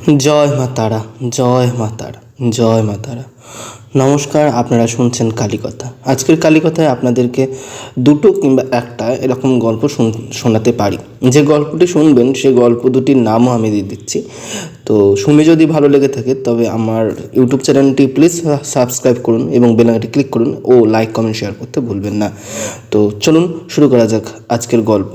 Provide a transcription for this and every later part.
জয় মা তারা, জয় মা তারা, জয় মা তারা। নমস্কার, আপনারা শুনছেন কালীকথা। আজকের কালীকথায় আপনাদেরকে দুটো কিংবা একটা এরকম গল্প শোনাতে পারি। যে গল্পটি শুনবেন সে গল্প দুটির নামও আমি দিয়ে দিচ্ছি। তো শুনে যদি ভালো লেগে থাকে তবে আমার ইউটিউব চ্যানেলটি প্লিজ সাবস্ক্রাইব করুন এবং বেল আইকনটি ক্লিক করুন ও লাইক কমেন্ট শেয়ার করতে ভুলবেন না। তো চলুন শুরু করা যাক আজকের গল্প।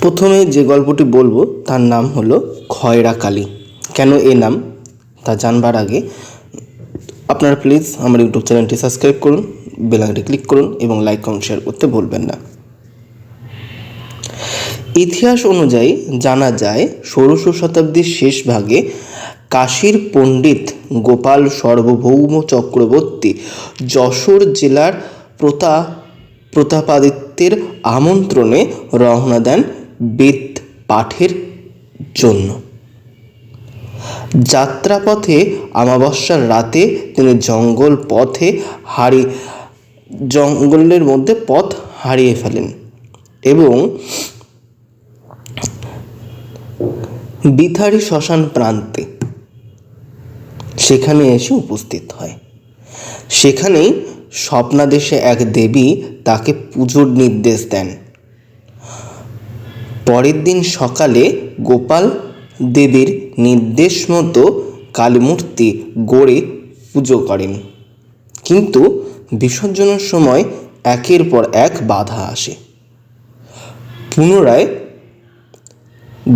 প্রথমে যে গল্পটি বলবো তার নাম হলো খয়রা কালী। কেন এই নাম তা জানবার আগে আপনারা প্লিজ আমার ইউটিউব চ্যানেলটি সাবস্ক্রাইব করুন, বেল আইকনটি ক্লিক করুন এবং লাইক কমেন্ট শেয়ার করতে ভুলবেন না। ইতিহাস অনুযায়ী জানা যায় ১৬শ শতাব্দীর শেষ ভাগে কাশীর পণ্ডিত গোপাল সার্বভৌম চক্রবর্তী যশোর জেলার প্রতাপাদিত্যের আমন্ত্রণে রওনা দেন বেদ পাঠের জন্য। যাত্রাপথে অমাবস্যার রাতে তিনি জঙ্গলের মধ্যে পথ হারিয়ে ফেলেন এবং বিথারি শ্মশান প্রান্তে সেখানে এসে উপস্থিত হয়। সেখানেই স্বপ্নাদেশে এক দেবী তাকে পুজোর নির্দেশ দেন। পরের দিন সকালে গোপাল দেবীর নির্দেশ মতো কালীমূর্তি গড়ে পুজো করেন, কিন্তু বিসর্জনের সময় একের পর এক বাধা আসে। পুনরায়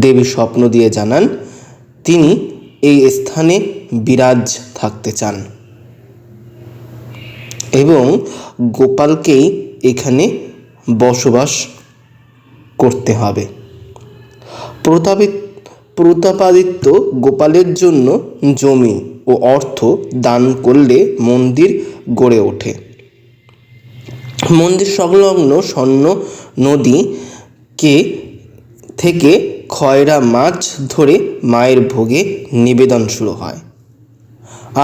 দেবী স্বপ্ন দিয়ে জানান তিনি এই স্থানে বিরাজ থাকতে চান এবং গোপালকেই এখানে বসবাস করতে হবে। প্রতাপাদিত্য গোপালের জন্য জমি ও অর্থ দান করলে মন্দির গড়ে ওঠে। মন্দির সংলগ্ন স্বর্ণ নদী থেকে খয়রা মাছ ধরে মায়ের ভোগে নিবেদন শুরু হয়,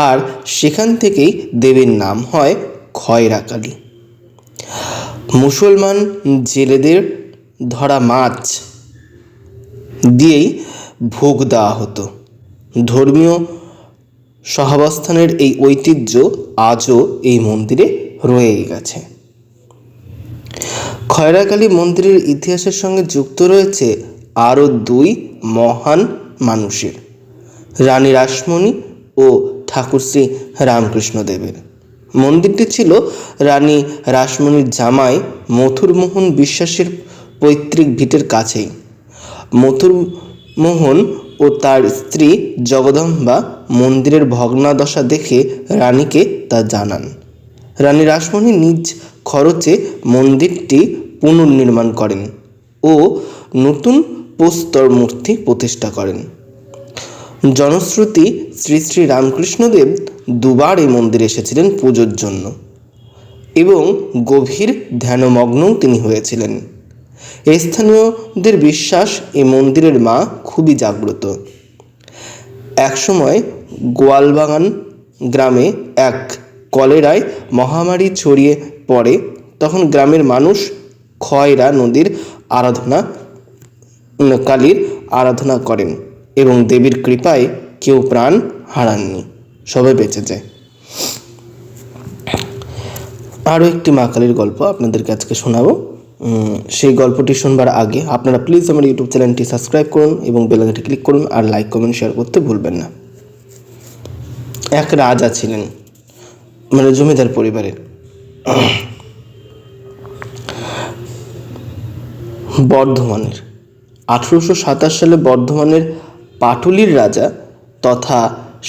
আর সেখান থেকেই দেবীর নাম হয় খয়রা কালী। মুসলমান জেলেদের ধরা মাছ দিয়েই ভোগ দেওয়া হতো। ধর্মীয় সহাবস্থানের এই ঐতিহ্য আজও এই মন্দিরে রয়ে গেছে। খয়রা কালী মন্দিরের ইতিহাসের সঙ্গে যুক্ত রয়েছে আরও দুই মহান মানুষের, রানী রাসমণি ও ঠাকুর শ্রী রামকৃষ্ণদেবের। মন্দিরটি ছিল রানী রাসমণির জামাই মথুরমোহন বিশ্বাসের পৈতৃক ভিটের কাছেই। মথুরমোহন ও তার স্ত্রী জগদম্বা মন্দিরের ভগ্নাদশা দেখে রানীকে তা জানান। রানী রাসমণি নিজ খরচে মন্দিরটি পুনর্নির্মাণ করেন ও নতুন প্রস্তর মূর্তি প্রতিষ্ঠা করেন। জনশ্রুতি শ্রী শ্রী রামকৃষ্ণদেব দুবার এই মন্দিরে এসেছিলেন পুজোর জন্য এবং গভীর ধ্যানমগ্নও তিনি হয়েছিলেন। স্থানীয়দের বিশ্বাস এই মন্দিরের মা খুবই জাগ্রত। একসময় গোয়ালবাগান গ্রামে এক কলেরায় মহামারী ছড়িয়ে পড়ে। তখন গ্রামের মানুষ খয়রা নদীর কালীর আরাধনা করেন এবং দেবীর কৃপায় কেউ প্রাণ হারাননি, সবাই বেঁচে যায়। আরও একটি মা কালীর গল্প আপনাদেরকে আজকে শোনাবো। সেই গল্পটি শুনবার আগে আপনারা প্লিজ আমার ইউটিউব চ্যানেলটি সাবস্ক্রাইব করুন এবং বেল আইকনটি ক্লিক করুন আর লাইক কমেন্ট শেয়ার করতে ভুলবেন না। এক রাজা ছিলেন, জমিদার পরিবারের। বর্ধমানের 1827 সালে বর্ধমানের পাটুলির রাজা তথা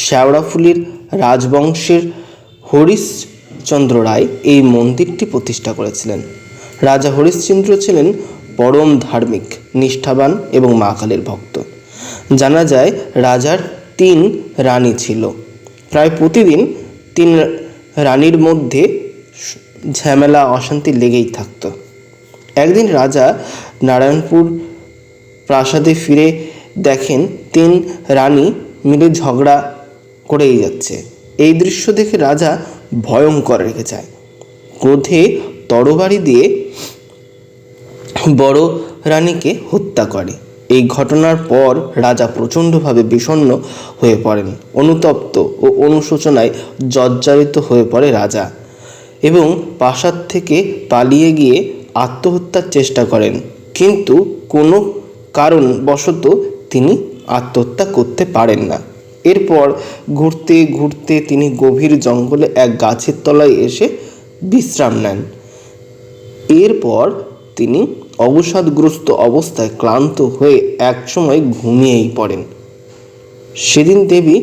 শেওড়াফুলির রাজবংশের হরিশ্চন্দ্র রায় এই মন্দিরটি প্রতিষ্ঠা করেছিলেন। রাজা হরিশ্চন্দ্র ছিলেন পরম ধার্মিক, নিষ্ঠাবান এবং মা কালীর ভক্ত। জানা যায় রাজার 3 রানী ছিল। প্রায় প্রতিদিন 3 রানীর মধ্যে ঝামেলা অশান্তি লেগেই থাকত। একদিন রাজা নারায়ণপুর প্রাসাদে ফিরে দেখেন 3 রানী মিলে ঝগড়া করেই যাচ্ছে। এই দৃশ্য দেখে রাজা ভয়ঙ্কর রেগে যায়। ক্রোধে তরবারি দিয়ে বড় রানীকে হত্যা করে। এই ঘটনার পর রাজা প্রচণ্ডভাবে বিষণ্ণ হয়ে পড়েন। অনুতপ্ত ও অনুশোচনায় জর্জরিত হয়ে পড়ে রাজা এবং প্রাসাদ থেকে পালিয়ে গিয়ে আত্মহত্যার চেষ্টা করেন, কিন্তু কোনো কারণবশত তিনি আত্মহত্যা করতে পারেন না। এরপর ঘুরতে ঘুরতে তিনি গভীর জঙ্গলে এক গাছের তলায় এসে বিশ্রাম নেন। এরপর তিনি অবসাদগ্রস্ত অবস্থায় ক্লান্ত হয়ে একসময় ঘুমিয়েই পড়েন। সেদিন দেবী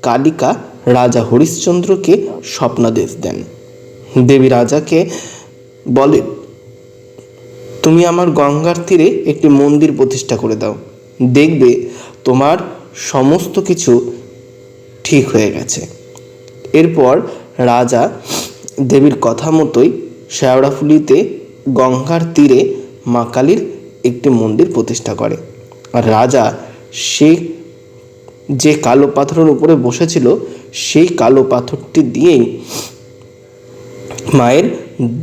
কালিকা রাজা হরিশ্চন্দ্রকে স্বপ্নাদেশ দেন। দেবী রাজাকে বলেন, তুমি আমার গঙ্গার তীরে একটি মন্দির প্রতিষ্ঠা করে দাও, দেখবে তোমার সমস্ত কিছু ঠিক হয়ে গেছে। এরপর রাজা দেবীর কথা মতোই শেওড়াফুলিতে গঙ্গার তীরে মা কালীর একটি মন্দির প্রতিষ্ঠা করে। আর রাজা সে যে কালো পাথরের উপরে বসেছিল সেই কালো পাথরটি দিয়েই মায়ের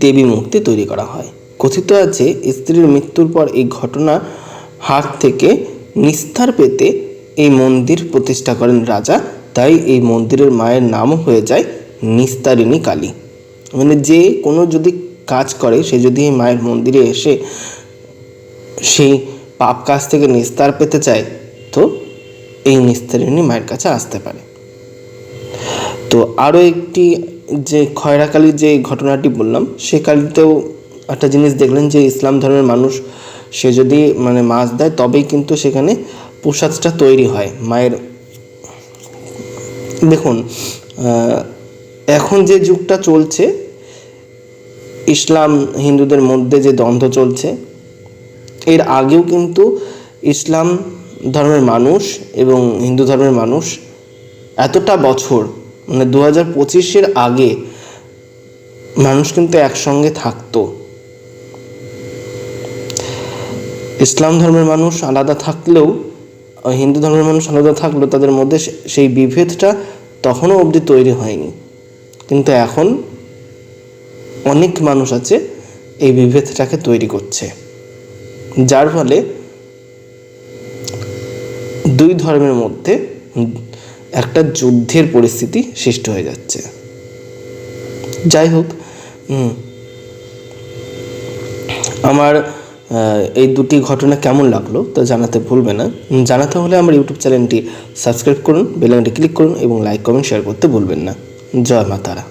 দেবী মূর্তি তৈরি করা হয়। কথিত আছে স্ত্রীর মৃত্যুর পর এই ঘটনা হাত থেকে নিস্তার পেতে এই মন্দির প্রতিষ্ঠা করেন রাজা, তাই এই মন্দিরের মায়ের নামও হয়ে যায় নিস্তারিণী কালী। মানে যে কোনো যদি কাজ করে সে যদি এই মায়ের মন্দিরে এসে সেই পাপ কাজ থেকে নিস্তার পেতে চায় তো এই নিস্তারিণী মায়ের কাছে আসতে পারে। তো আরও একটি যে খয়রা কালীর যে ঘটনাটি বললাম সে কালীতেও একটা জিনিস দেখলেন যে ইসলাম ধর্মের মানুষ সে যদি মাছ দেয় তবেই কিন্তু সেখানে প্রসাদটা তৈরি হয় মায়ের। দেখুন এখন যে যুগটা চলছে ইসলাম হিন্দুদের মধ্যে যে দ্বন্দ্ব চলছে, এর আগেও কিন্তু ইসলাম ধর্মের মানুষ এবং হিন্দু ধর্মের মানুষ এতটা বছর 2025-এর আগে মানুষ কিন্তু একসঙ্গে থাকতো। ইসলাম ধর্মের মানুষ আলাদা থাকলেও হিন্দু ধর্মের মানুষ আলাদা থাকলেও তাদের মধ্যে সেই বিভেদটা তখনও অবধি তৈরি হয়নি, কিন্তু এখন অনেক মানুষ আছে এই বিভেদটাকে তৈরি করছে, যার ফলে দুই ধর্মের মধ্যে একটা যুদ্ধের পরিস্থিতি সৃষ্টি হয়ে যাচ্ছে। যাই হোক, আমার এই দুটি ঘটনা কেমন লাগলো তা জানাতে ভুলবে না। জানাতে হলে আমার ইউটিউব চ্যানেলটি সাবস্ক্রাইব করুন, বেল আইকনটি ক্লিক করুন এবং লাইক কমেন্ট শেয়ার করতে ভুলবেন না। জয় মা তারা।